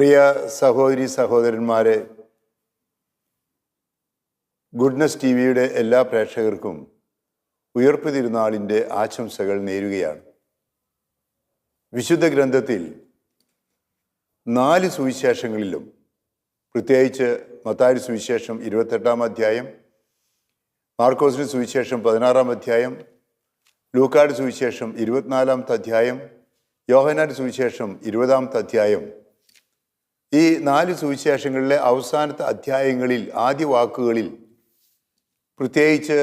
പ്രിയ സഹോദരി സഹോദരന്മാരെ, goodness T വിയുടെ എല്ലാ പ്രേക്ഷകർക്കും ഉയർപ്പ് തിരുനാളിൻ്റെ ആശംസകൾ നേരുകയാണ്. വിശുദ്ധ ഗ്രന്ഥത്തിൽ 4 സുവിശേഷങ്ങളിലും, പ്രത്യേകിച്ച് മത്തായി സുവിശേഷം 28-ാം അധ്യായം, മാർക്കോസിന് സുവിശേഷം 16-ാം അധ്യായം, ലൂക്കായുടെ സുവിശേഷം 24-ാമത്തെ അധ്യായം, യോഹന്നാന്റെ സുവിശേഷം 20-ാമത്തെ അധ്യായം, ഈ 4 സുവിശേഷങ്ങളിലെ അവസാനത്തെ അധ്യായങ്ങളിൽ ആദ്യ വാക്കുകളിൽ പ്രത്യേകിച്ച്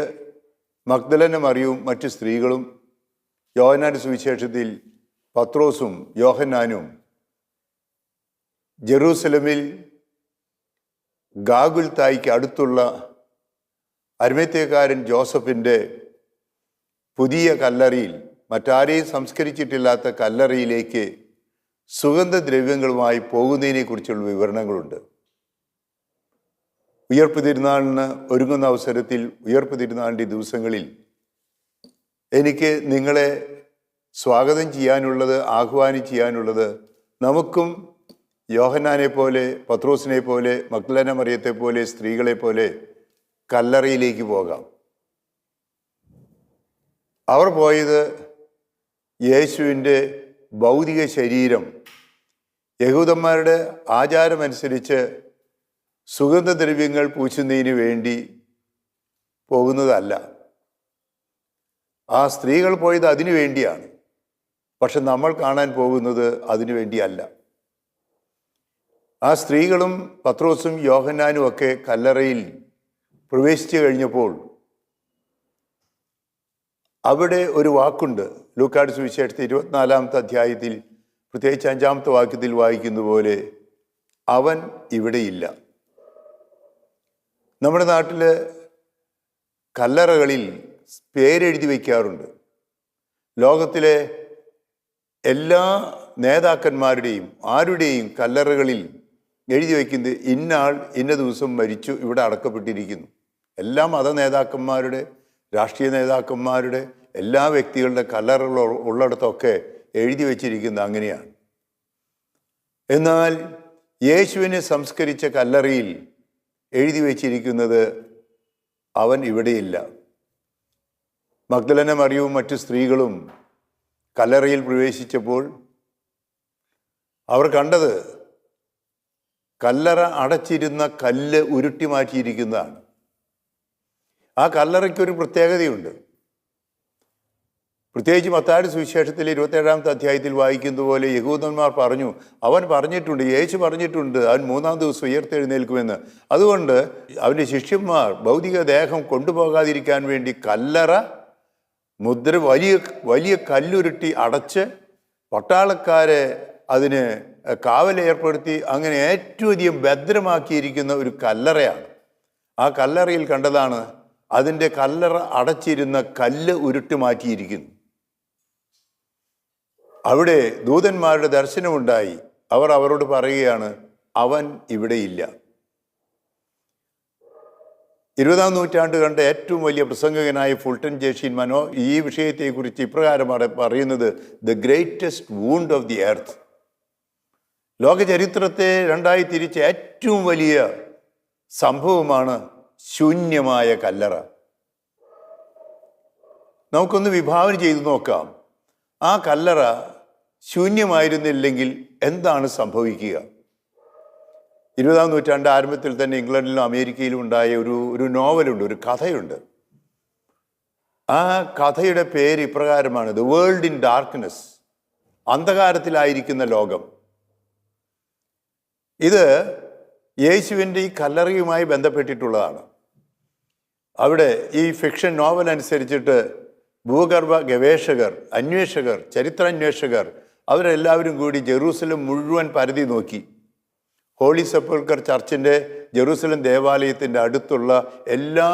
മഗ്ദലന മറിയവും മറ്റു സ്ത്രീകളും, യോഹന്നാന്റെ സുവിശേഷത്തിൽ പത്രോസും യോഹന്നാനും ജെറൂസലമിൽ ഗാഗുൽത്തായ്ക്ക് അടുത്തുള്ള അരിമത്ഥ്യക്കാരൻ ജോസഫിൻ്റെ പുതിയ കല്ലറയിൽ, മറ്റാരെയും സംസ്കരിച്ചിട്ടില്ലാത്ത കല്ലറയിലേക്ക് സുഗന്ധദ്രവ്യങ്ങളുമായി പോകുന്നതിനെക്കുറിച്ചുള്ള വിവരണങ്ങളുണ്ട്. ഉയർപ്പ് തിരുനാളിന് ഒരുങ്ങുന്ന അവസരത്തിൽ, ഉയർപ്പ് തിരുനാളിൻ്റെ ദിവസങ്ങളിൽ എനിക്ക് നിങ്ങളെ സ്വാഗതം ചെയ്യാനുള്ളത്, ആഹ്വാനം ചെയ്യാനുള്ളത്, നമുക്കും യോഹന്നാനെ പോലെ, പത്രോസിനെ പോലെ, മഗ്ദലന മറിയത്തെ പോലെ, സ്ത്രീകളെ പോലെ കല്ലറയിലേക്ക് പോകാം. അവർ പോയത് യേശുവിൻ്റെ ഭൗതിക ശരീരം യഹൂദന്മാരുടെ ആചാരമനുസരിച്ച് സുഗന്ധദ്രവ്യങ്ങൾ പൂശുന്നതിന് വേണ്ടി പോകുന്നതല്ല. ആ സ്ത്രീകൾ പോയത് അതിനു വേണ്ടിയാണ്. പക്ഷെ നമ്മൾ കാണാൻ പോകുന്നത് അതിനു വേണ്ടിയല്ല. ആ സ്ത്രീകളും പത്രോസും യോഹന്നാനും ഒക്കെ കല്ലറയിൽ പ്രവേശിച്ചു കഴിഞ്ഞപ്പോൾ അവിടെ ഒരു വാക്കുണ്ട്. ലൂക്കായുടെ സുവിശേഷത്തിൽ 24-ാമത്തെ അധ്യായത്തിൽ, പ്രത്യേകിച്ച് 5-ാമത്തെ വാക്യത്തിൽ വായിക്കുന്ന പോലെ, അവൻ ഇവിടെയില്ല. നമ്മുടെ നാട്ടിൽ കല്ലറകളിൽ പേരെഴുതി വയ്ക്കാറുണ്ട്. ലോകത്തിലെ എല്ലാ നേതാക്കന്മാരുടെയും ആരുടെയും കല്ലറകളിൽ എഴുതി വയ്ക്കുന്നത് ഇന്നാൾ ഇന്ന ദിവസം മരിച്ചു, ഇവിടെ അടക്കപ്പെട്ടിരിക്കുന്നു. എല്ലാ മത നേതാക്കന്മാരുടെ, രാഷ്ട്രീയ നേതാക്കന്മാരുടെ, എല്ലാ വ്യക്തികളുടെ കല്ലറകൾ ഉള്ളിടത്തൊക്കെ എഴുതി വച്ചിരിക്കുന്നത് അങ്ങനെയാണ്. എന്നാൽ യേശുവിനെ സംസ്കരിച്ച കല്ലറയിൽ എഴുതി വച്ചിരിക്കുന്നത് അവൻ ഇവിടെയില്ല. മഗ്ദലന മറിയവും മറ്റു സ്ത്രീകളും കല്ലറയിൽ പ്രവേശിച്ചപ്പോൾ അവർ കണ്ടത് കല്ലറ അടച്ചിരുന്ന കല്ല് ഉരുട്ടി മാറ്റിയിരിക്കുന്നതാണ്. ആ കല്ലറയ്ക്കൊരു പ്രത്യേകതയുണ്ട്. പ്രത്യേകിച്ച് മത്തായി സുവിശേഷത്തിൽ 27-ാമത്തെ അധ്യായത്തിൽ വായിക്കുന്ന പോലെ യഹൂദന്മാർ പറഞ്ഞു, അവൻ പറഞ്ഞിട്ടുണ്ട്, യേശു പറഞ്ഞിട്ടുണ്ട്, അവൻ 3-ാം ദിവസം ഉയർത്തെഴുന്നേൽക്കുമെന്ന്. അതുകൊണ്ട് അവൻ്റെ ശിഷ്യന്മാർ ഭൗതിക ദേഹം കൊണ്ടുപോകാതിരിക്കാൻ വേണ്ടി കല്ലറ വലിയ കല്ലുരുട്ടി അടച്ച് പട്ടാളക്കാരെ അതിന് കാവലേർപ്പെടുത്തി അങ്ങനെ ഏറ്റവും അധികം ഭദ്രമാക്കിയിരിക്കുന്ന ഒരു കല്ലറയാണ്. ആ കല്ലറയിൽ കണ്ടതാണ് അതിൻ്റെ കല്ലറ അടച്ചിരുന്ന കല്ല് ഉരുട്ടി മാറ്റിയിരിക്കുന്നു. അവിടെ ദൂതന്മാരുടെ ദർശനമുണ്ടായി. അവർ അവരോട് പറയുകയാണ്, അവൻ ഇവിടെയില്ല. 20-ാം നൂറ്റാണ്ട് കണ്ട ഏറ്റവും വലിയ പ്രസംഗകനായ ഫുൾട്ടൻ ജേഷീൻ മനോ ഈ വിഷയത്തെക്കുറിച്ച് ഇപ്രകാരം പറയുന്നത്, the greatest wound of the earth. ലോക ചരിത്രത്തെ രണ്ടായി തിരിച്ച ഏറ്റവും വലിയ സംഭവമാണ് ശൂന്യമായ കല്ലറ. നമുക്കൊന്ന് വിഭാവന ചെയ്തു നോക്കാം. ആ കല്ലറ ശൂന്യമായിരുന്നില്ലെങ്കിൽ എന്താണ് സംഭവിക്കുക? 20-ാം നൂറ്റാണ്ട് ആരംഭത്തിൽ തന്നെ ഇംഗ്ലണ്ടിലും അമേരിക്കയിലും ഉണ്ടായ ഒരു നോവലുണ്ട്, ഒരു കഥയുണ്ട്. ആ കഥയുടെ പേര് ഇപ്രകാരമാണ്, ദ വേൾഡ് ഇൻ ഡാർക്ക്നെസ്, അന്ധകാരത്തിലായിരിക്കുന്ന ലോകം. ഇത് യേശുവിൻ്റെ ഈ കല്ലറയുമായി ബന്ധപ്പെട്ടിട്ടുള്ളതാണ്. അവിടെ ഈ ഫിക്ഷൻ നോവൽ അനുസരിച്ചിട്ട് ഭൂഗർഭ ഗവേഷകർ, അന്വേഷകർ, ചരിത്രാന്വേഷകർ അവരെല്ലാവരും കൂടി ജെറൂസലം മുഴുവൻ പരതി നോക്കി. ഹോളി സെപ്പൾക്കർ ചർച്ചിൻ്റെ ജെറൂസലം ദേവാലയത്തിൻ്റെ അടുത്തുള്ള എല്ലാ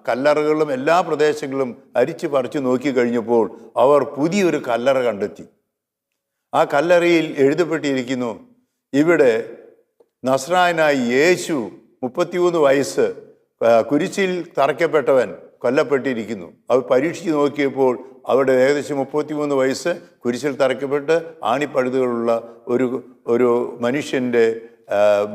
കല്ലറകളും എല്ലാ പ്രദേശങ്ങളും അരിച്ചു പറിച്ചു നോക്കി കഴിഞ്ഞപ്പോൾ അവർ പുതിയൊരു കല്ലറ കണ്ടെത്തി. ആ കല്ലറയിൽ എഴുതപ്പെട്ടിരിക്കുന്നു, ഇവിടെ നസ്രായനായി യേശു 33 വയസ്സ് കുരിശിൽ തറയ്ക്കപ്പെട്ടവൻ കൊല്ലപ്പെട്ടിരിക്കുന്നു. അവർ പരീക്ഷിച്ച് നോക്കിയപ്പോൾ അവിടെ ഏകദേശം 33 വയസ്സ് കുരിശിൽ തറയ്ക്കപ്പെട്ട് ആണിപ്പഴുതുകളുള്ള ഒരു മനുഷ്യൻ്റെ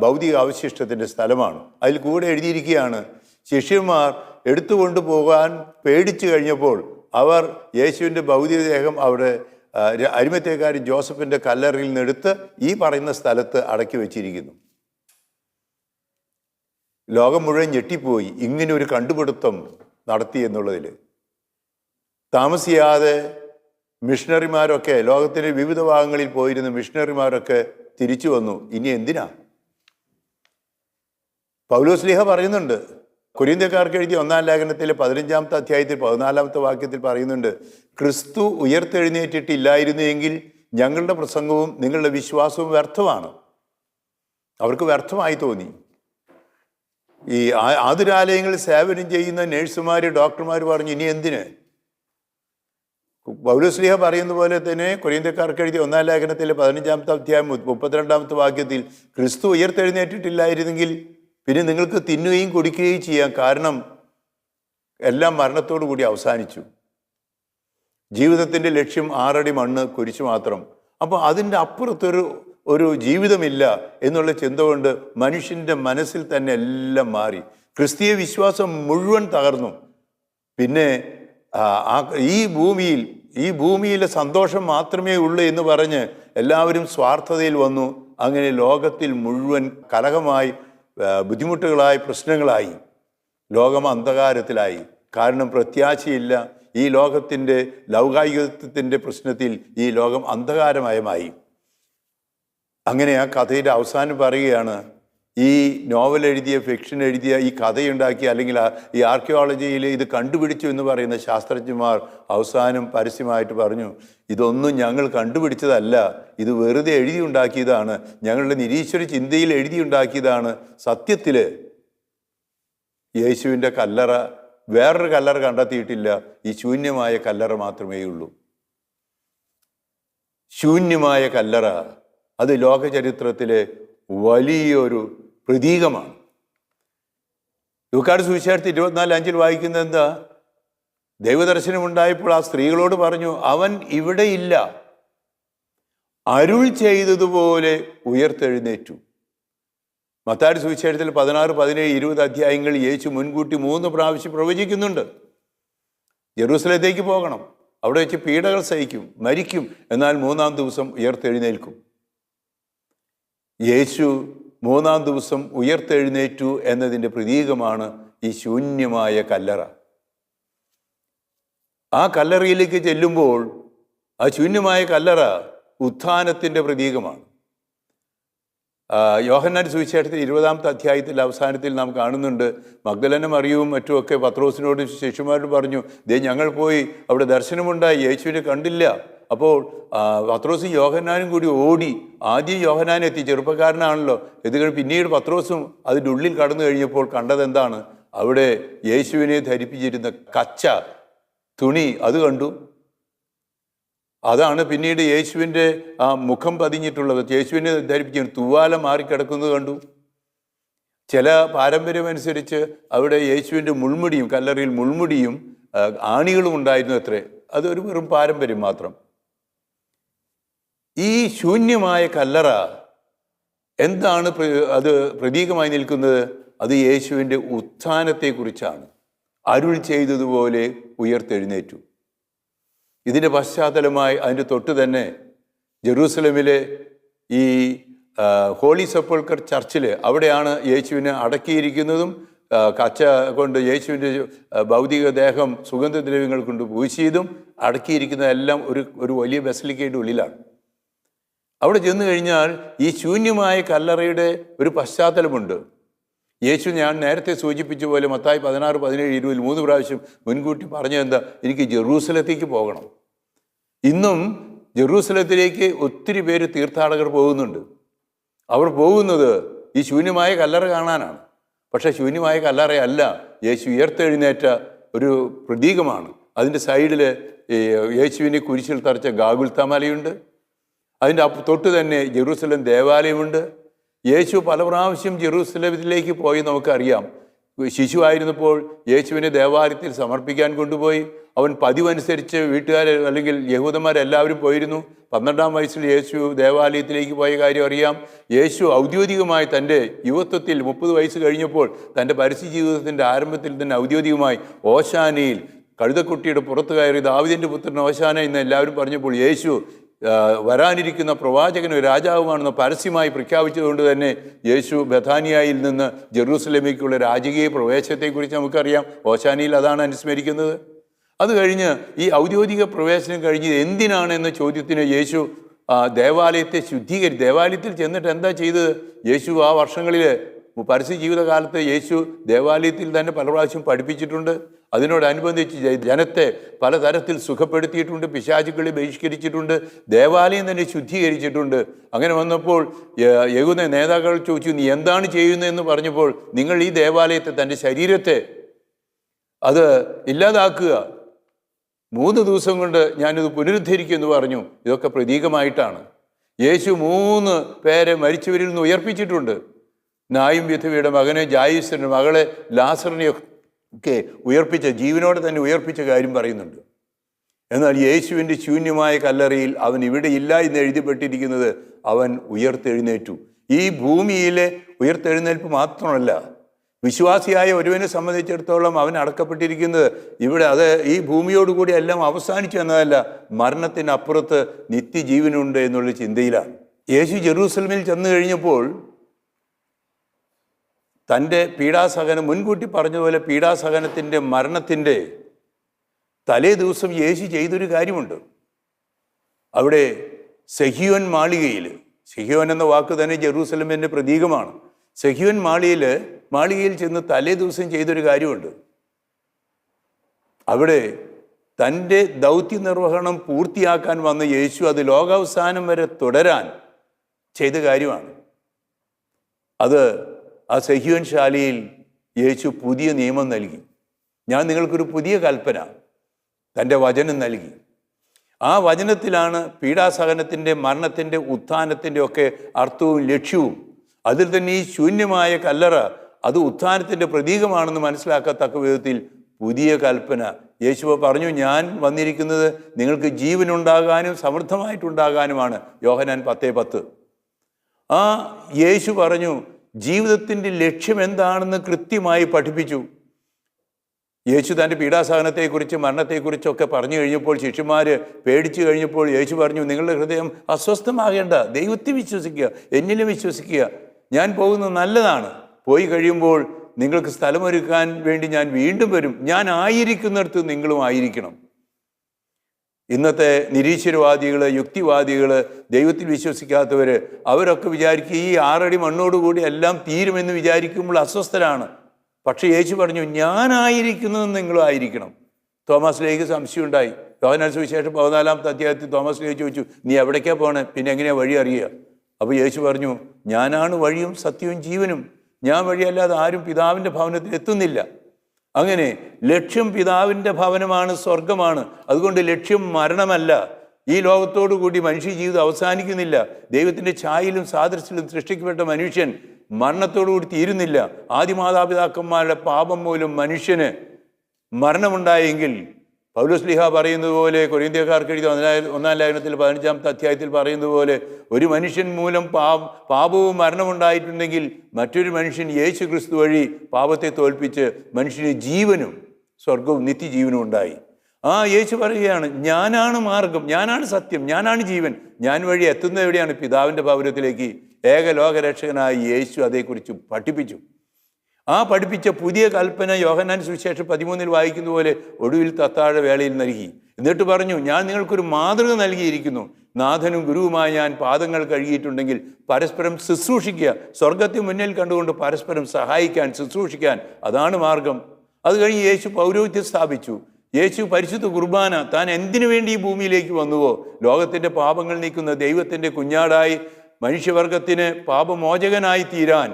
ഭൗതിക അവശിഷ്ടത്തിൻ്റെ സ്ഥലമാണ്. അതിൽ കൂടെ എഴുതിയിരിക്കുകയാണ്, ശിഷ്യന്മാർ എടുത്തുകൊണ്ട് പോകാൻ പേടിച്ചു കഴിഞ്ഞപ്പോൾ അവർ യേശുവിൻ്റെ ഭൗതികദേഹം അവിടെ അരിമത്തേക്കാരൻ ജോസഫിൻ്റെ കല്ലറയിൽ നിന്നെടുത്ത് ഈ പറയുന്ന സ്ഥലത്ത് അടക്കി വെച്ചിരിക്കുന്നു. ലോകം മുഴുവൻ ഞെട്ടിപ്പോയി ഇങ്ങനെ ഒരു കണ്ടുപിടുത്തം നടത്തി എന്നുള്ളതിൽ. താമസിയാതെ മിഷണറിമാരൊക്കെ, ലോകത്തിൻ്റെ വിവിധ ഭാഗങ്ങളിൽ പോയിരുന്ന മിഷണറിമാരൊക്കെ തിരിച്ചു വന്നു. ഇനി എന്തിനാ? പൗലോസ്ലീഹ പറയുന്നുണ്ട്, കൊരിന്ത്യക്കാർക്ക് എഴുതിയ 1-ാം ലേഖനത്തിലെ 15-ാമത്തെ അധ്യായത്തിൽ 14-ാമത്തെ വാക്യത്തിൽ പറയുന്നുണ്ട്, ക്രിസ്തു ഉയർത്തെഴുന്നേറ്റിട്ടില്ലായിരുന്നെങ്കിൽ ഞങ്ങളുടെ പ്രസംഗവും നിങ്ങളുടെ വിശ്വാസവും വ്യർത്ഥമാണ്. അവർക്ക് വ്യർത്ഥമായി തോന്നി. ഈ ആതുരാലയങ്ങളിൽ സേവനം ചെയ്യുന്ന നേഴ്സുമാർ, ഡോക്ടർമാർ പറഞ്ഞു, ഇനി എന്തിന്? പൗലോസ്ലീഹ പറയുന്ന പോലെ തന്നെ കൊരിന്ത്യക്കാർക്ക് എഴുതിയ 1-ാം ലേഖനത്തിലെ 15-ാമത്തെ അധ്യായം 32-ാമത്തെ വാക്യത്തിൽ, ക്രിസ്തു ഉയർത്തെഴുന്നേറ്റിട്ടില്ലായിരുന്നെങ്കിൽ പിന്നെ നിങ്ങൾക്ക് തിന്നുകയും കുടിക്കുകയും ചെയ്യാം, കാരണം എല്ലാം മരണത്തോടു കൂടി അവസാനിച്ചു. ജീവിതത്തിൻ്റെ ലക്ഷ്യം 6 അടി മണ്ണ്, കുരിശ് മാത്രം. അപ്പോൾ അതിൻ്റെ അപ്പുറത്തൊരു ജീവിതമില്ല എന്നുള്ള ചിന്ത കൊണ്ട് മനുഷ്യൻ്റെ മനസ്സിൽ തന്നെ എല്ലാം മാറി. ക്രിസ്തീയ വിശ്വാസം മുഴുവൻ തകർന്നു. പിന്നെ ഈ ഭൂമിയിലെ സന്തോഷം മാത്രമേ ഉള്ളൂ എന്ന് പറഞ്ഞ് എല്ലാവരും സ്വാർത്ഥതയിൽ വന്നു. അങ്ങനെ ലോകത്തിൽ മുഴുവൻ കലഹമായി, ബുദ്ധിമുട്ടുകളായി, പ്രശ്നങ്ങളായി. ലോകം അന്ധകാരത്തിലായി. കാരണം പ്രത്യാശയില്ല. ഈ ലോകത്തിൻ്റെ ലൗകായികത്വത്തിൻ്റെ പ്രശ്നത്തിൽ ഈ ലോകം അന്ധകാരമയമായി. അങ്ങനെ ആ കഥയുടെ അവസാനം പറയുകയാണ്, ഈ നോവൽ എഴുതിയ, ഫിക്ഷൻ എഴുതിയ, ഈ കഥയുണ്ടാക്കിയ, അല്ലെങ്കിൽ ഈ ആർക്കിയോളജിയിൽ ഇത് കണ്ടുപിടിച്ചു എന്ന് പറയുന്ന ശാസ്ത്രജ്ഞന്മാർ അവസാനം പരസ്യമായിട്ട് പറഞ്ഞു, ഇതൊന്നും ഞങ്ങൾ കണ്ടുപിടിച്ചതല്ല, ഇത് വെറുതെ എഴുതിയുണ്ടാക്കിയതാണ്, ഞങ്ങളുടെ നിരീശ്വര ചിന്തയിൽ എഴുതിയുണ്ടാക്കിയതാണ്. സത്യത്തിൽ യേശുവിൻ്റെ കല്ലറ, വേറൊരു കല്ലറ കണ്ടെത്തിയിട്ടില്ല. ഈ ശൂന്യമായ കല്ലറ മാത്രമേ ഉള്ളൂ. ശൂന്യമായ കല്ലറ, അത് ലോകചരിത്രത്തിലെ വലിയൊരു പ്രതീകമാണ്. ലൂക്കായുടെ സുവിശേഷത്തിൽ 24:5 വായിക്കുന്നത് എന്താ? ദൈവദർശനം ഉണ്ടായപ്പോൾ ആ സ്ത്രീകളോട് പറഞ്ഞു, അവൻ ഇവിടെ ഇല്ല, അരുൾ ചെയ്തതുപോലെ ഉയർത്തെഴുന്നേറ്റു. മത്തായിയുടെ സുവിശേഷത്തിൽ 16, 17, 20 അധ്യായങ്ങളിൽ യേശു മുൻകൂട്ടി 3 പ്രാവശ്യം പ്രവചിക്കുന്നുണ്ട്. ജെറൂസലത്തേക്ക് പോകണം, അവിടെ വെച്ച് പീഡകൾ സഹിക്കും, മരിക്കും, എന്നാൽ 3-ാം ദിവസം ഉയർത്തെഴുന്നേൽക്കും. യേശു 3-ാം ദിവസം ഉയർത്തെഴുന്നേറ്റു എന്നതിൻ്റെ പ്രതീകമാണ് ഈ ശൂന്യമായ കല്ലറ. ആ കല്ലറയിലേക്ക് ചെല്ലുമ്പോൾ ആ ശൂന്യമായ കല്ലറ ഉത്ഥാനത്തിൻ്റെ പ്രതീകമാണ്. യോഹന്നാന്റെ സുവിശേഷത്തിൽ 20-ാമത്തെ അധ്യായത്തിൽ അവസാനത്തിൽ നാം കാണുന്നുണ്ട്, മഗ്ദലന മറിയവും മറ്റുമൊക്കെ പത്രോസിനോട് ശിഷ്യന്മാരോട് പറഞ്ഞു, ദേ ഞങ്ങൾ പോയി അവിടെ ദർശനമുണ്ടായി, യേശുവിനെ കണ്ടില്ല. അപ്പോൾ പത്രോസും യോഹന്നാനും കൂടി ഓടി. ആദ്യം യോഹന്നാൻ എത്തി, ചെറുപ്പക്കാരനാണല്ലോ. ഇത് പിന്നീട് പത്രോസും അതിൻ്റെ ഉള്ളിൽ കടന്നു കഴിഞ്ഞപ്പോൾ കണ്ടത് എന്താണ്? അവിടെ യേശുവിനെ ധരിപ്പിച്ചിരുന്ന കച്ച തുണി അത് കണ്ടു. അതാണ് പിന്നീട് യേശുവിൻ്റെ ആ മുഖം പതിഞ്ഞിട്ടുള്ളത്. യേശുവിനെ ധരിപ്പിച്ചിരുന്ന തൂവാല മാറിക്കിടക്കുന്നത് കണ്ടു. ചില പാരമ്പര്യമനുസരിച്ച് അവിടെ യേശുവിൻ്റെ മുൾമുടിയും, കല്ലറയിൽ മുൾമുടിയും ആണികളും ഉണ്ടായിരുന്നു അത്രേ. അതൊരു വെറും പാരമ്പര്യം മാത്രം. ഈ ശൂന്യമായ കല്ലറ എന്താണ് അത് പ്രതീകമായി നിൽക്കുന്നത്? അത് യേശുവിൻ്റെ ഉത്ഥാനത്തെക്കുറിച്ചാണ്. അരുൾ ചെയ്തതുപോലെ ഉയർത്തെഴുന്നേറ്റു. ഇതിൻ്റെ പശ്ചാത്തലമായി അതിൻ്റെ തൊട്ട് തന്നെ ജെറൂസലമിലെ ഈ ഹോളി സെപ്പൾക്കർ ചർച്ചിൽ, അവിടെയാണ് യേശുവിനെ അടക്കിയിരിക്കുന്നതും കച്ച കൊണ്ട് യേശുവിൻ്റെ ഭൗതിക ദേഹം സുഗന്ധദ്രവ്യങ്ങൾ കൊണ്ട് പൂശിയതും അടക്കിയിരിക്കുന്നതെല്ലാം ഒരു വലിയ ബസലിക്കയുടെ ഉള്ളിലാണ്. അവിടെ ചെന്ന് കഴിഞ്ഞാൽ ഈ ശൂന്യമായ കല്ലറയുടെ ഒരു പശ്ചാത്തലമുണ്ട്. യേശു ഞാൻ നേരത്തെ സൂചിപ്പിച്ച പോലെ മത്തായി 16, 17, 20 3 പ്രാവശ്യം മുൻകൂട്ടി പറഞ്ഞതെന്താ? എനിക്ക് ജെറൂസലത്തേക്ക് പോകണം. ഇന്നും ജെറൂസലത്തിലേക്ക് ഒത്തിരി പേര് തീർത്ഥാടകർ പോകുന്നുണ്ട്. അവർ പോകുന്നത് ഈ ശൂന്യമായ കല്ലറ കാണാനാണ്. പക്ഷേ ശൂന്യമായ കല്ലറയല്ല, യേശു ഉയർത്തെഴുന്നേറ്റ ഒരു പ്രതീകമാണ്. അതിൻ്റെ സൈഡിൽ യേശുവിനെ കുരിശിൽ തറച്ച ഗാഗുൽത്ത മലയുണ്ട്. അതിൻ്റെ തൊട്ട് തന്നെ ജെറൂസലം ദേവാലയമുണ്ട്. യേശു പല പ്രാവശ്യം ജെറൂസലത്തിലേക്ക് പോയി നമുക്കറിയാം. ശിശുവായിരുന്നപ്പോൾ യേശുവിനെ ദേവാലയത്തിൽ സമർപ്പിക്കാൻ കൊണ്ടുപോയി. അവൻ പതിവനുസരിച്ച് വീട്ടുകാർ അല്ലെങ്കിൽ യഹൂദന്മാരെല്ലാവരും പോയിരുന്നു. 12-ാം വയസ്സിൽ യേശു ദേവാലയത്തിലേക്ക് പോയ കാര്യം അറിയാം. യേശു ഔദ്യോഗികമായി തൻ്റെ യുവത്വത്തിൽ 30 വയസ്സ് കഴിഞ്ഞപ്പോൾ തൻ്റെ പരസ്യ ജീവിതത്തിൻ്റെ ആരംഭത്തിൽ തന്നെ ഔദ്യോഗികമായി ഓശാനയിൽ കഴുതക്കുട്ടിയുടെ പുറത്ത് കയറി ദാവീദിൻ്റെ പുത്രൻ ഓശാന എന്ന് എല്ലാവരും പറഞ്ഞപ്പോൾ യേശു വരാനിരിക്കുന്ന പ്രവാചകനും രാജാവുമാണെന്ന് പരസ്യമായി പ്രഖ്യാപിച്ചതുകൊണ്ട് തന്നെ യേശു ബഥാനിയയിൽ നിന്ന് ജെറൂസലേമിലേക്കുള്ള രാജകീയ പ്രവേശനത്തെക്കുറിച്ച് നമുക്കറിയാം. ഓശാനയിൽ അതാണ് അനുസ്മരിക്കുന്നത്. അത് കഴിഞ്ഞ് ഈ ഔദ്യോഗിക പ്രവേശനം കഴിഞ്ഞ് എന്തിനാണ് എന്ന ചോദ്യത്തിന് യേശു ദേവാലയത്തെ ദേവാലയത്തിൽ ചെന്നിട്ട് എന്താ ചെയ്തത്? യേശു ആ വർഷങ്ങളിൽ പരസ്യ ജീവിതകാലത്ത് യേശു ദേവാലയത്തിൽ തന്നെ പല പ്രാവശ്യം പഠിപ്പിച്ചിട്ടുണ്ട്. അതിനോടനുബന്ധിച്ച് ജനത്തെ പലതരത്തിൽ സുഖപ്പെടുത്തിയിട്ടുണ്ട്, പിശാചുക്കളെ ബഹിഷ്കരിച്ചിട്ടുണ്ട്, ദേവാലയം തന്നെ ശുദ്ധീകരിച്ചിട്ടുണ്ട്. അങ്ങനെ വന്നപ്പോൾ യഹൂദ നേതാക്കൾ ചോദിച്ചു, നീ എന്താണ് ചെയ്യുന്നതെന്ന് പറഞ്ഞപ്പോൾ, നിങ്ങൾ ഈ ദേവാലയത്തെ, തൻ്റെ ശരീരത്തെ അത് ഇല്ലാതാക്കുക, 3 ദിവസം കൊണ്ട് ഞാനിത് പുനരുദ്ധരിക്കുമെന്ന് പറഞ്ഞു. ഇതൊക്കെ പ്രതീകമായിട്ടാണ്. യേശു 3 പേരെ മരിച്ചവരിൽ നിന്ന് ഉയർപ്പിച്ചിട്ടുണ്ട്. നായും വിധവയുടെ മകനെ, ജായിസിൻ്റെ മകളെ, ലാസറിനെ ഒക്കെ ഉയർപ്പിച്ച, ജീവനോടെ തന്നെ ഉയർപ്പിച്ച കാര്യം പറയുന്നുണ്ട്. എന്നാൽ യേശുവിൻ്റെ ശൂന്യമായ കല്ലറയിൽ അവൻ ഇവിടെ ഇല്ല എന്ന് എഴുതിപ്പെട്ടിരിക്കുന്നത് അവൻ ഉയർത്തെഴുന്നേറ്റു. ഈ ഭൂമിയിലെ ഉയർത്തെഴുന്നേൽപ്പ് മാത്രമല്ല, വിശ്വാസിയായ ഒരുവനെ സംബന്ധിച്ചിടത്തോളം അവൻ അടക്കപ്പെട്ടിരിക്കുന്നത് ഇവിടെ, അത് ഈ ഭൂമിയോടുകൂടി എല്ലാം അവസാനിച്ചു എന്നതല്ല, മരണത്തിനപ്പുറത്ത് നിത്യജീവനുണ്ട് എന്നുള്ള ചിന്തയിലാണ്. യേശു ജെറൂസലമിൽ ചെന്നു കഴിഞ്ഞപ്പോൾ തൻ്റെ പീഡാസഹനം മുൻകൂട്ടി പറഞ്ഞതുപോലെ പീഡാസഹനത്തിൻ്റെ മരണത്തിൻ്റെ തലേ ദിവസം യേശു ചെയ്തൊരു കാര്യമുണ്ട്. അവിടെ സെഹിയോൻ മാളികയിൽ, സെഹിയോൻ എന്ന വാക്ക് തന്നെ ജെറൂസലമിൻ്റെ പ്രതീകമാണ്. സെഹിയോൻ മാളികയിൽ ചെന്ന് തലേ ദിവസം ചെയ്തൊരു കാര്യമുണ്ട്. അവിടെ തൻ്റെ ദൗത്യ നിർവഹണം പൂർത്തിയാക്കാൻ വന്ന യേശു അത് ലോകാവസാനം വരെ തുടരാൻ ചെയ്ത കാര്യമാണ്. അത് ആ സെഹിയോൻ ശാലയിൽ യേശു പുതിയ നിയമം നൽകി. ഞാൻ നിങ്ങൾക്കൊരു പുതിയ കൽപ്പന, തൻ്റെ വചനം നൽകി. ആ വചനത്തിലാണ് പീഡാസഹനത്തിൻ്റെ, മരണത്തിൻ്റെ, ഉത്ഥാനത്തിൻ്റെ ഒക്കെ അർത്ഥവും ലക്ഷ്യവും. അതിൽ തന്നെ ഈ ശൂന്യമായ കല്ലറ അത് ഉത്ഥാനത്തിൻ്റെ പ്രതീകമാണെന്ന് മനസ്സിലാക്കത്തക്ക വിധത്തിൽ പുതിയ കൽപ്പന യേശു പറഞ്ഞു. ഞാൻ വന്നിരിക്കുന്നത് നിങ്ങൾക്ക് ജീവനുണ്ടാകാനും സമൃദ്ധമായിട്ടുണ്ടാകാനുമാണ്. യോഹന്നാൻ 10:10. ആ യേശു പറഞ്ഞു ജീവിതത്തിൻ്റെ ലക്ഷ്യം എന്താണെന്ന് കൃത്യമായി പഠിപ്പിച്ചു. യേശു തൻ്റെ പീഡാസഹനത്തെക്കുറിച്ച്, മരണത്തെക്കുറിച്ചൊക്കെ പറഞ്ഞു കഴിഞ്ഞപ്പോൾ ശിഷ്യന്മാർ പേടിച്ചു കഴിഞ്ഞപ്പോൾ യേശു പറഞ്ഞു, നിങ്ങളുടെ ഹൃദയം അസ്വസ്ഥമാകേണ്ട, ദൈവത്തെ വിശ്വസിക്കുക, എന്നിലും വിശ്വസിക്കുക. ഞാൻ പോകുന്നത് നല്ലതാണ്. പോയി കഴിയുമ്പോൾ നിങ്ങൾക്ക് സ്ഥലമൊരുക്കാൻ വേണ്ടി ഞാൻ വീണ്ടും വരും. ഞാൻ ആയിരിക്കുന്നിടത്ത് നിങ്ങളും ആയിരിക്കണം. ഇന്നത്തെ നിരീശ്വരവാദികൾ, യുക്തിവാദികൾ, ദൈവത്തിൽ വിശ്വസിക്കാത്തവർ, അവരൊക്കെ വിചാരിക്കും ഈ 6 അടി മണ്ണോടുകൂടി എല്ലാം തീരുമെന്ന് വിചാരിക്കുമ്പോൾ അസ്വസ്ഥരാണ്. പക്ഷേ യേശു പറഞ്ഞു ഞാനായിരിക്കുന്നത് നിങ്ങളും ആയിരിക്കണം. തോമസ് ലേക്ക് സംശയമുണ്ടായി. യോഹന്നാൻ സുവിശേഷം 14-ാമത്തെ അധ്യായത്തിൽ തോമസ് ലേക്ക് ചോദിച്ചു, നീ എവിടേക്കാണ് പോകണേ, പിന്നെ എങ്ങനെയാണ് വഴി അറിയുക? അപ്പോൾ യേശു പറഞ്ഞു, ഞാനാണ് വഴിയും സത്യവും ജീവനും. ഞാൻ വഴിയല്ലാതെ ആരും പിതാവിൻ്റെ ഭവനത്തിൽ എത്തുന്നില്ല. അങ്ങനെ ലക്ഷ്യം പിതാവിൻ്റെ ഭവനമാണ്, സ്വർഗമാണ്. അതുകൊണ്ട് ലക്ഷ്യം മരണമല്ല. ഈ ലോകത്തോടു കൂടി മനുഷ്യ ജീവിതം അവസാനിക്കുന്നില്ല. ദൈവത്തിൻ്റെ ഛായയിലും സാദൃശ്യത്തിലും സൃഷ്ടിക്കപ്പെട്ട മനുഷ്യൻ മരണത്തോടുകൂടി തീരുന്നില്ല. ആദിമാതാപിതാക്കന്മാരുടെ പാപം മൂലം മനുഷ്യന് മരണമുണ്ടായെങ്കിൽ പൗലോസ്ലീഹ പറയുന്നത് പോലെ, കൊരിന്ത്യക്കാർക്ക് എഴുതിയ 1-ാം ലേഖനത്തിൽ 15-ാമത്തെ അധ്യായത്തിൽ പറയുന്നത് പോലെ, ഒരു മനുഷ്യൻ മൂലം പാപവും മരണമുണ്ടായിട്ടുണ്ടെങ്കിൽ മറ്റൊരു മനുഷ്യൻ യേശു ക്രിസ്തു വഴി പാപത്തെ തോൽപ്പിച്ച് മനുഷ്യന് ജീവനും സ്വർഗവും നിത്യജീവനും ഉണ്ടായി. ആ യേശു പറയുകയാണ്, ഞാനാണ് മാർഗം, ഞാനാണ് സത്യം, ഞാനാണ് ജീവൻ. ഞാൻ വഴി എത്തുന്നത് എവിടെയാണ്? പിതാവിൻ്റെ ഭവനത്തിലേക്ക്. ഏക ലോകരക്ഷകനായ യേശു അതേക്കുറിച്ച് പഠിപ്പിച്ചു. ആ പഠിപ്പിച്ച പുതിയ കൽപ്പന യോഹന്നാൻ സുവിശേഷം 13-ൽ വായിക്കുന്ന പോലെ ഒടുവിൽ അത്താഴ വേളയിൽ നൽകി. എന്നിട്ട് പറഞ്ഞു, ഞാൻ നിങ്ങൾക്കൊരു മാതൃക നൽകിയിരിക്കുന്നു. നാഥനും ഗുരുവുമായി ഞാൻ പാദങ്ങൾ കഴുകിയിട്ടുണ്ടെങ്കിൽ പരസ്പരം ശുശ്രൂഷിക്കുക. സ്വർഗത്തെ മുന്നിൽ കണ്ടുകൊണ്ട് പരസ്പരം സഹായിക്കാൻ, ശുശ്രൂഷിക്കാൻ, അതാണ് മാർഗം. അത് കഴിഞ്ഞ് യേശു പൗരോഹിത്യം സ്ഥാപിച്ചു. യേശു പരിശുദ്ധ കുർബാന താൻ എന്തിനു വേണ്ടി ഈ ഭൂമിയിലേക്ക് വന്നുവോ, ലോകത്തിൻ്റെ പാപങ്ങൾ നീക്കുന്ന ദൈവത്തിൻ്റെ കുഞ്ഞാടായി മനുഷ്യവർഗത്തിന് പാപമോചകനായി തീരാൻ,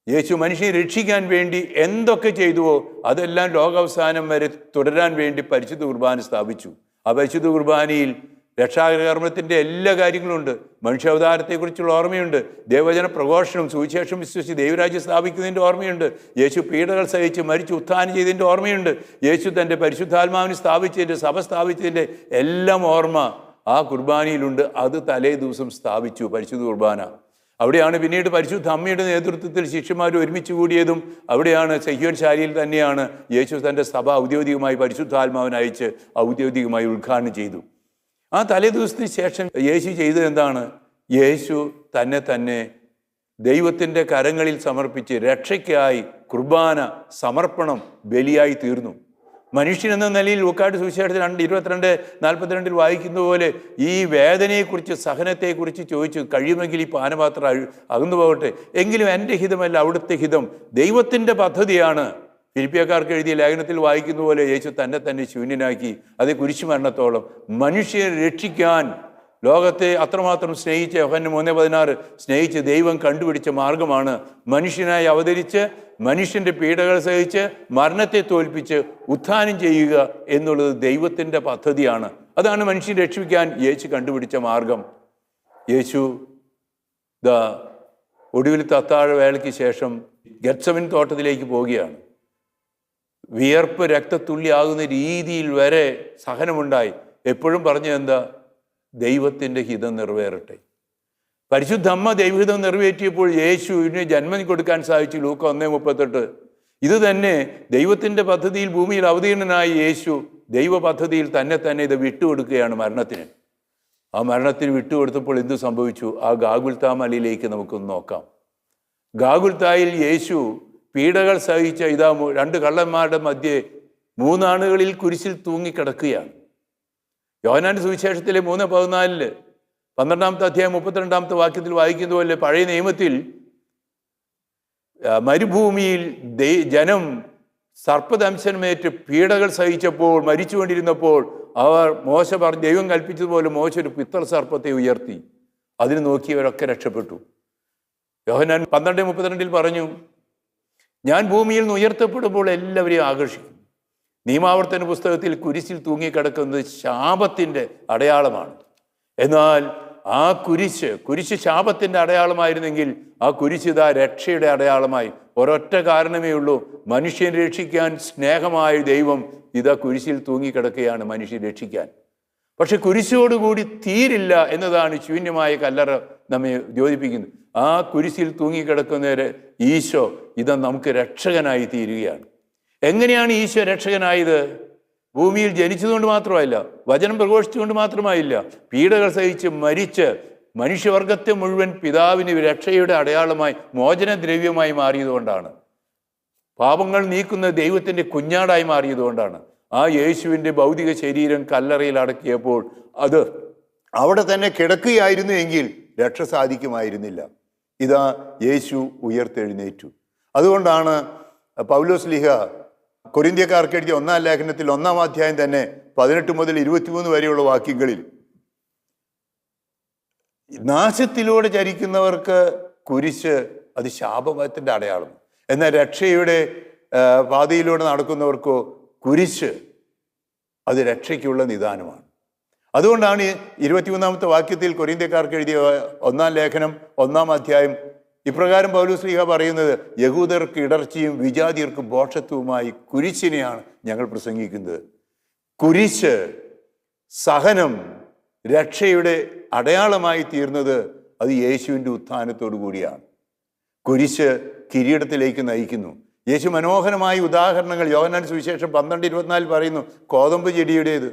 യേശു മനുഷ്യനെ രക്ഷിക്കാൻ വേണ്ടി എന്തൊക്കെ ചെയ്തുവോ അതെല്ലാം ലോകാവസാനം വരെ തുടരാൻ വേണ്ടി പരിശുദ്ധ കുർബാന സ്ഥാപിച്ചു. ആ പരിശുദ്ധ കുർബാനയിൽ രക്ഷാകർമ്മത്തിൻ്റെ എല്ലാ കാര്യങ്ങളും ഉണ്ട്. മനുഷ്യാവതാരത്തെക്കുറിച്ചുള്ള ഓർമ്മയുണ്ട്. ദൈവവചന പ്രഘോഷണം, സുവിശേഷം വിശ്വസിച്ച് ദൈവരാജ്യം സ്ഥാപിക്കുന്നതിൻ്റെ ഓർമ്മയുണ്ട്. യേശു പീഡകൾ സഹിച്ച് മരിച്ച് ഉത്ഥാനം ചെയ്തതിൻ്റെ ഓർമ്മയുണ്ട്. യേശു തൻ്റെ പരിശുദ്ധാത്മാവിനെ സ്ഥാപിച്ചതിൻ്റെ, സഭ സ്ഥാപിച്ചതിൻ്റെ എല്ലാം ഓർമ്മ ആ കുർബാനയിലുണ്ട്. അത് തലേ ദിവസം സ്ഥാപിച്ചു പരിശുദ്ധ കുർബാന. അവിടെയാണ് പിന്നീട് പരിശുദ്ധ അമ്മയുടെ നേതൃത്വത്തിൽ ശിഷ്യന്മാർ ഒരുമിച്ച് കൂടിയതും. അവിടെയാണ് സഹ്യോൻ ശാലയിൽ തന്നെയാണ് യേശു തൻ്റെ സഭ ഔദ്യോഗികമായി പരിശുദ്ധാത്മാവിനെ അയച്ച് ഔദ്യോഗികമായി ഉദ്ഘാടനം ചെയ്തു. ആ തലേ ദിവസത്തിന് ശേഷം യേശു ചെയ്തത് എന്താണ്? യേശു തന്നെ ദൈവത്തിൻ്റെ കരങ്ങളിൽ സമർപ്പിച്ച് രക്ഷയ്ക്കായി കുർബാന സമർപ്പണം ബലിയായി തീർന്നു. മനുഷ്യനെന്ന നിലയിൽ ലൂക്കായുടെ സുവിശേഷത്തിൽ 22:42 വായിക്കുന്ന പോലെ ഈ വേദനയെക്കുറിച്ച്, സഹനത്തെക്കുറിച്ച് ചോദിച്ചു, കഴിയുമെങ്കിൽ ഈ പാനപാത്രം അകന്നു പോകട്ടെ, എങ്കിലും എൻ്റെ ഹിതമല്ല അവിടുത്തെ ഹിതം. ദൈവത്തിൻ്റെ പദ്ധതിയാണ്. ഫിലിപ്പിയക്കാർക്ക് എഴുതിയ ലേഖനത്തിൽ വായിക്കുന്ന പോലെ യേശു തന്നെ ശൂന്യനാക്കി, അത് കുരിശുമരണത്തോളം മനുഷ്യരെ രക്ഷിക്കാൻ ലോകത്തെ അത്രമാത്രം സ്നേഹിച്ച യോഹന്നാൻ 3:16 സ്നേഹിച്ച് ദൈവം കണ്ടുപിടിച്ച മാർഗമാണ് മനുഷ്യനായി അവതരിച്ച് മനുഷ്യൻ്റെ പീഡകൾ സഹിച്ച് മരണത്തെ തോൽപ്പിച്ച് ഉത്ഥാനം ചെയ്യുക എന്നുള്ളത് ദൈവത്തിൻ്റെ പദ്ധതിയാണ്. അതാണ് മനുഷ്യനെ രക്ഷിക്കാൻ യേശു കണ്ടുപിടിച്ച മാർഗം. യേശു ഒടുവിലത്തെ അത്താഴ വേളയ്ക്ക് ശേഷം ഗെത്സമൻ തോട്ടത്തിലേക്ക് പോവുകയാണ്. വിയർപ്പ് രക്തത്തുള്ളിയാകുന്ന രീതിയിൽ വരെ സഹനമുണ്ടായി. എപ്പോഴും പറഞ്ഞത് എന്താ? ദൈവത്തിൻ്റെ ഹിതം നിറവേറട്ടെ. പരിശുദ്ധ അമ്മ ദൈവഹിതം നിറവേറ്റിയപ്പോൾ യേശുവിന് ജന്മം കൊടുക്കാൻ സാധിച്ചു. ലൂക്ക 1:38. ഇത് തന്നെ ദൈവത്തിൻ്റെ പദ്ധതിയിൽ ഭൂമിയിൽ അവതീർണനായ യേശു ദൈവ പദ്ധതിയിൽ തന്നെ ഇത് വിട്ടുകൊടുക്കുകയാണ് മരണത്തിന്. ആ മരണത്തിന് വിട്ടുകൊടുത്തപ്പോൾ എന്ത് സംഭവിച്ചു? ആ ഗാഗുൽത്താ മലയിലേക്ക് നമുക്കൊന്ന് നോക്കാം. ഗാഗുൽത്തായിൽ യേശു പീഡകൾ സഹിച്ച 2 കള്ളന്മാരുടെ മധ്യേ 3 ആണുകളിൽ കുരിശിൽ തൂങ്ങിക്കിടക്കുകയാണ്. യോഹന്നാന്റെ സുവിശേഷത്തിലെ 3:14 12-ാമത്തെ അധ്യായം 32-ാമത്തെ വാക്യത്തിൽ വായിക്കുന്ന പോലെ പഴയ നിയമത്തിൽ മരുഭൂമിയിൽ ജനം സർപ്പദംശനമേറ്റ് പീഡകൾ സഹിച്ചപ്പോൾ, മരിച്ചുകൊണ്ടിരുന്നപ്പോൾ മോശ ദൈവം കൽപ്പിച്ചതുപോലെ മോശ ഒരു പിത്തള സർപ്പത്തെ ഉയർത്തി. അതിന് നോക്കിയവരൊക്കെ രക്ഷപ്പെട്ടു. യോഹന്നാൻ 12:32 പറഞ്ഞു, ഞാൻ ഭൂമിയിൽ നിന്ന് ഉയർത്തപ്പെടുമ്പോൾ എല്ലാവരെയും ആകർഷിക്കും. നിയമാവർത്തന പുസ്തകത്തിൽ കുരിശിൽ തൂങ്ങിക്കിടക്കുന്നത് ശാപത്തിൻ്റെ അടയാളമാണ്. എന്നാൽ ആ കുരിശ് ശാപത്തിൻ്റെ അടയാളമായിരുന്നെങ്കിൽ ആ കുരിശ് ഇതാ രക്ഷയുടെ അടയാളമായി. ഒരൊറ്റ കാരണമേ ഉള്ളൂ, മനുഷ്യനെ രക്ഷിക്കാൻ സ്നേഹമായ ദൈവം ഇതാ കുരിശിൽ തൂങ്ങിക്കിടക്കുകയാണ് മനുഷ്യനെ രക്ഷിക്കാൻ. പക്ഷെ കുരിശോടുകൂടി തീരില്ല എന്നതാണ് ശൂന്യമായ കല്ലറ നമ്മെ ദ്യോതിപ്പിക്കുന്നത്. ആ കുരിശിൽ തൂങ്ങിക്കിടക്കുന്നവരെ ഈശോ ഇതാ നമുക്ക് രക്ഷകനായി തീരുകയാണ്. എങ്ങനെയാണ് ഈശോ രക്ഷകനായത്? ഭൂമിയിൽ ജനിച്ചതുകൊണ്ട് മാത്രമല്ല, വചനം പ്രഘോഷിച്ചുകൊണ്ട് മാത്രമായില്ല, പീഡകൾ സഹിച്ച് മരിച്ച് മനുഷ്യവർഗത്തെ മുഴുവൻ പിതാവിന് രക്ഷയുടെ അടയാളമായി മോചനദ്രവ്യമായി മാറിയതുകൊണ്ടാണ്. പാപങ്ങൾ നീക്കുന്ന ദൈവത്തിൻ്റെ കുഞ്ഞാടായി മാറിയതുകൊണ്ടാണ്. ആ യേശുവിൻ്റെ ഭൗതിക ശരീരം കല്ലറയിൽ അടക്കിയപ്പോൾ അത് അവിടെ തന്നെ കിടക്കുകയായിരുന്നു എങ്കിൽ രക്ഷ സാധിക്കുമായിരുന്നില്ല. ഇതാ യേശു ഉയർത്തെഴുന്നേറ്റു. അതുകൊണ്ടാണ് പൗലോസ് ലീഹ കൊരിന്ത്യക്കാർക്ക് എഴുതിയ 1-ാം ലേഖനത്തിൽ 1-ാം അധ്യായം തന്നെ 18 മുതൽ 23 വരെയുള്ള വാക്യങ്ങളിൽ നാശത്തിലൂടെ ചരിക്കുന്നവർക്ക് കുരിശ് അത് ശാപത്തിൻ്റെ അടയാളം, എന്നാൽ രക്ഷയുടെ പാതയിലൂടെ നടക്കുന്നവർക്കോ കുരിശ് അത് രക്ഷയ്ക്കുള്ള നിദാനമാണ്. അതുകൊണ്ടാണ് 23-ാമത്തെ വാക്യത്തിൽ കൊരിന്ത്യക്കാർക്ക് എഴുതിയ 1-ാം ലേഖനം 1-ാം അധ്യായം ഇപ്രകാരം പൗലോസ് ശ്ലീഹ പറയുന്നത്, യഹൂദർക്ക് ഇടർച്ചയും വിജാതിയർക്ക് ബോഷത്വവുമായി കുരിശിനെയാണ് ഞങ്ങൾ പ്രസംഗിക്കുന്നത്. കുരിശ്, സഹനം രക്ഷയുടെ അടയാളമായി തീർന്നത് അത് യേശുവിൻ്റെ ഉത്ഥാനത്തോടു കൂടിയാണ്. കുരിശ് കിരീടത്തിലേക്ക് നയിക്കുന്നു. യേശു മനോഹരമായ ഉദാഹരണങ്ങൾ യോഹന്നാൻ സുവിശേഷം 12:24 പറയുന്നു, കോതമ്പ് ചെടിയുടേത്.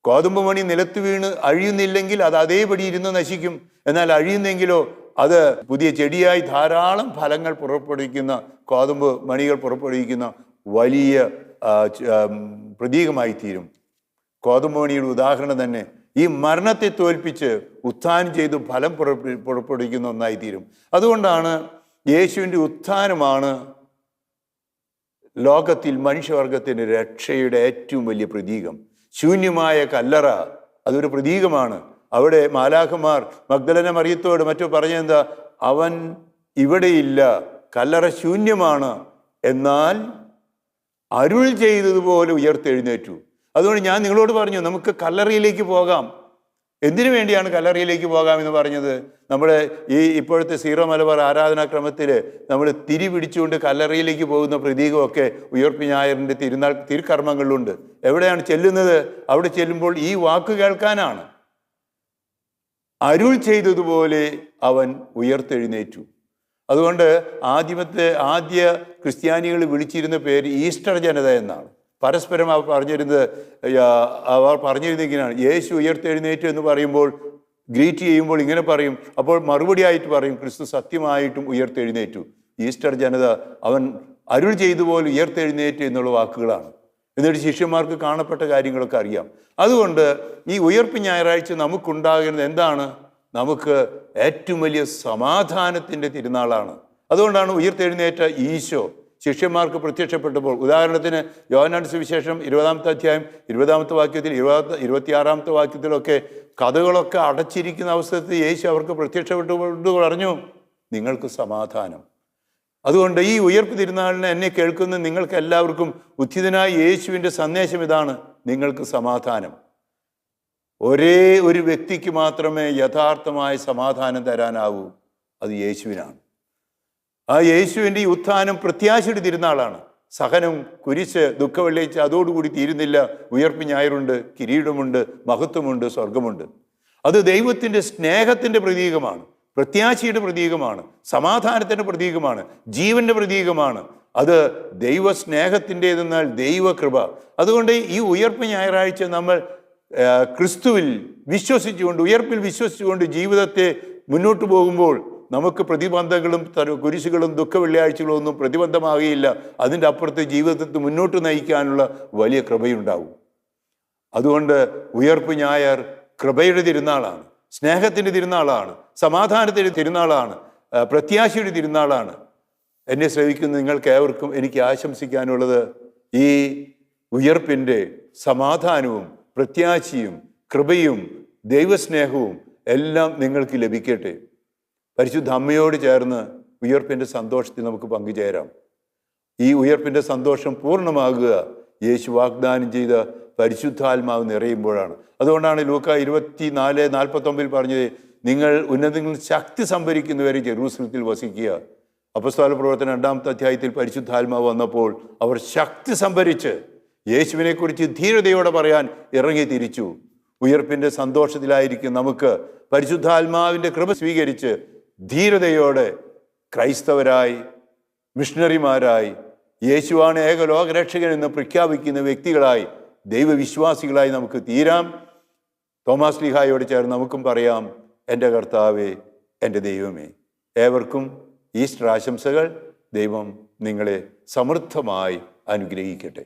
കോതമ്പ് മണി നിലത്ത് വീണ് അഴിയുന്നില്ലെങ്കിൽ അത് അതേപടി ഇരുന്ന് നശിക്കും. എന്നാൽ അഴിയുന്നെങ്കിലോ അത് പുതിയ ചെടിയായി ധാരാളം ഫലങ്ങൾ പുറപ്പെടുവിക്കുന്ന, കോതമ്പ് മണികൾ പുറപ്പെടുവിക്കുന്ന വലിയ പ്രതീകമായി തീരും. കോതമ്പ് മണിയുടെ ഉദാഹരണം തന്നെ ഈ മരണത്തെ തോൽപ്പിച്ച് ഉത്ഥാനം ചെയ്ത് ഫലം പുറപ്പെടുവിക്കുന്ന ഒന്നായി തീരും. അതുകൊണ്ടാണ് യേശുവിൻ്റെ ഉത്ഥാനമാണ് ലോകത്തിൽ മനുഷ്യവർഗത്തിൻ്റെ രക്ഷയുടെ ഏറ്റവും വലിയ പ്രതീകം. ശൂന്യമായ കല്ലറ അതൊരു പ്രതീകമാണ്. അവിടെ മാലാഖമാർ മഗ്ദലന മറിയത്തോട് മറ്റോ പറഞ്ഞെന്താ, അവൻ ഇവിടെയില്ല, കല്ലറ ശൂന്യമാണ്, എന്നാൽ അരുൾ ചെയ്തതുപോലെ ഉയർത്തെഴുന്നേറ്റു. അതുകൊണ്ട് ഞാൻ നിങ്ങളോട് പറഞ്ഞു, നമുക്ക് കല്ലറയിലേക്ക് പോകാം. എന്തിനു വേണ്ടിയാണ് കല്ലറയിലേക്ക് പോകാമെന്ന് പറഞ്ഞത്? നമ്മൾ ഈ ഇപ്പോഴത്തെ സീറോ മലബാർ ആരാധനാക്രമത്തിൽ നമ്മൾ തിരി പിടിച്ചുകൊണ്ട് കല്ലറയിലേക്ക് പോകുന്ന പ്രതീകമൊക്കെ ഉയർപ്പ് ഞായറിൻ്റെ തിരുക്കർമ്മങ്ങളിലുണ്ട്. എവിടെയാണ് ചെല്ലുന്നത്? അവിടെ ചെല്ലുമ്പോൾ ഈ വാക്ക് കേൾക്കാനാണ്. അരുൾ ചെയ്തതുപോലെ അവൻ ഉയർത്തെഴുന്നേറ്റു. അതുകൊണ്ട് ആദ്യ ക്രിസ്ത്യാനികൾ വിളിച്ചിരുന്ന പേര് ഈസ്റ്റർ ജനത എന്നാണ്. പരസ്പരം അവർ പറഞ്ഞിരുന്നത് ഇങ്ങനെയാണ്: യേശു ഉയർത്തെഴുന്നേറ്റു എന്ന് പറയുമ്പോൾ, ഗ്രീറ്റ് ചെയ്യുമ്പോൾ ഇങ്ങനെ പറയും. അപ്പോൾ മറുപടിയായിട്ട് പറയും, ക്രിസ്തു സത്യമായിട്ടും ഉയർത്തെഴുന്നേറ്റു. ഈസ്റ്റർ ജനത അവൻ അരുൾ ചെയ്തുപോലെ ഉയർത്തെഴുന്നേറ്റു എന്നുള്ള വാക്കുകളാണ്. എന്നിട്ട് ശിഷ്യന്മാർക്ക് കാണപ്പെട്ട കാര്യങ്ങളൊക്കെ അറിയാം. അതുകൊണ്ട് ഈ ഉയർപ്പ് ഞായറാഴ്ച നമുക്കുണ്ടാകുന്നത് എന്താണ്? നമുക്ക് ഏറ്റവും വലിയ സമാധാനത്തിൻ്റെ തിരുനാളാണ്. അതുകൊണ്ടാണ് ഉയർത്തെഴുന്നേറ്റ ഈശോ ശിഷ്യന്മാർക്ക് പ്രത്യക്ഷപ്പെട്ടപ്പോൾ, ഉദാഹരണത്തിന് യോഹന്നാന്റെ സുവിശേഷം 20-ാമത്തെ അധ്യായം 20-ാമത്തെ വാക്യത്തിൽ 26-ാമത്തെ വാക്യത്തിലൊക്കെ കഥകളൊക്കെ അടച്ചിരിക്കുന്ന അവസരത്തിൽ യേശു അവർക്ക് പ്രത്യക്ഷപ്പെട്ടുകൊണ്ട് പറഞ്ഞു, നിങ്ങൾക്ക് സമാധാനം. അതുകൊണ്ട് ഈ ഉയർപ്പ് തിരുനാളിന് എന്നെ കേൾക്കുന്ന നിങ്ങൾക്ക് എല്ലാവർക്കും ഉത്ഥിതനായ യേശുവിൻ്റെ സന്ദേശം ഇതാണ്: നിങ്ങൾക്ക് സമാധാനം. ഒരേ ഒരു വ്യക്തിക്ക് മാത്രമേ യഥാർത്ഥമായ സമാധാനം തരാനാവൂ, അത് യേശുവിനാണ്. ആ യേശുവിൻ്റെ ഈ ഉത്ഥാനം പ്രത്യാശയുടെ തിരുനാളാണ്. സഹനം, കുരിശ്, ദുഃഖവെള്ളിയാഴ്ച അതോടുകൂടി തീരുന്നില്ല. ഉയർപ്പ് ഞായറുണ്ട്, കിരീടമുണ്ട്, മഹത്വമുണ്ട്, സ്വർഗമുണ്ട്. അത് ദൈവത്തിൻ്റെ സ്നേഹത്തിൻ്റെ പ്രതീകമാണ്, പ്രത്യാശയുടെ പ്രതീകമാണ്, സമാധാനത്തിൻ്റെ പ്രതീകമാണ്, ജീവൻ്റെ പ്രതീകമാണ്. അത് ദൈവസ്നേഹത്തിൻ്റെതെന്നാൽ ദൈവകൃപ. അതുകൊണ്ട് ഈ ഉയർപ്പ് ഞായറാഴ്ച നമ്മൾ ക്രിസ്തുവിൽ വിശ്വസിച്ചുകൊണ്ട്, ഉയർപ്പിൽ വിശ്വസിച്ചുകൊണ്ട് ജീവിതത്തെ മുന്നോട്ട് പോകുമ്പോൾ നമുക്ക് പ്രതിബന്ധങ്ങളും കുരിശുകളും ദുഃഖവെള്ളിയാഴ്ചകളും ഒന്നും പ്രതിബന്ധമാകുകയില്ല. അതിൻ്റെ അപ്പുറത്ത് ജീവിതത്തെ മുന്നോട്ട് നയിക്കാനുള്ള വലിയ കൃപയുണ്ടാവും. അതുകൊണ്ട് ഉയർപ്പ് ഞായർ കൃപയുടെ തിരുനാളാണ്, സ്നേഹത്തിൻ്റെ തിരുനാളാണ്, സമാധാനത്തിൻ്റെ തിരുനാളാണ്, പ്രത്യാശയുടെ തിരുനാളാണ്. എന്നെ ശ്രവിക്കുന്ന നിങ്ങൾക്ക് ഏവർക്കും എനിക്ക് ആശംസിക്കാനുള്ളത്, ഈ ഉയർപ്പിൻ്റെ സമാധാനവും പ്രത്യാശയും കൃപയും ദൈവസ്നേഹവും എല്ലാം നിങ്ങൾക്ക് ലഭിക്കട്ടെ. പരിശുദ്ധ അമ്മയോട് ചേർന്ന് ഉയർപ്പിൻ്റെ സന്തോഷത്തിൽ നമുക്ക് പങ്കുചേരാം. ഈ ഉയർപ്പിൻ്റെ സന്തോഷം പൂർണ്ണമാകുക യേശു വാഗ്ദാനം ചെയ്ത പരിശുദ്ധാത്മാവ് നിറയുമ്പോഴാണ്. അതുകൊണ്ടാണ് ലൂക്ക 24:49 പറഞ്ഞത്, നിങ്ങൾ ഉന്നതങ്ങളിൽ ശക്തി സംഭരിക്കുന്നവരെ ജെറൂസലത്തിൽ വസിക്കുക. അപ്പോസ്തല പ്രവർത്തനം 2-ാമത്തെ അധ്യായത്തിൽ പരിശുദ്ധാത്മാവ് വന്നപ്പോൾ അവർ ശക്തി സംഭരിച്ച് യേശുവിനെക്കുറിച്ച് ധീരതയോടെ പറയാൻ ഇറങ്ങി തിരിച്ചു. ഉയർപ്പിൻ്റെ സന്തോഷത്തിലായിരിക്കും നമുക്ക് പരിശുദ്ധാത്മാവിൻ്റെ കൃപ സ്വീകരിച്ച് ധീരതയോടെ ക്രൈസ്തവരായി, മിഷണറിമാരായി, യേശുവാണ് ഏക ലോകരക്ഷകൻ എന്ന് പ്രഖ്യാപിക്കുന്ന വ്യക്തികളായി, ദൈവവിശ്വാസികളായി നമുക്ക് തീരാം. തോമാസ് ലീഹായോട് ചേർന്ന് നമുക്കും പറയാം, എൻ്റെ കർത്താവേ, എൻ്റെ ദൈവമേ. ഏവർക്കും ഈസ്റ്റർ ആശംസകൾ. ദൈവം നിങ്ങളെ സമൃദ്ധമായി അനുഗ്രഹിക്കട്ടെ.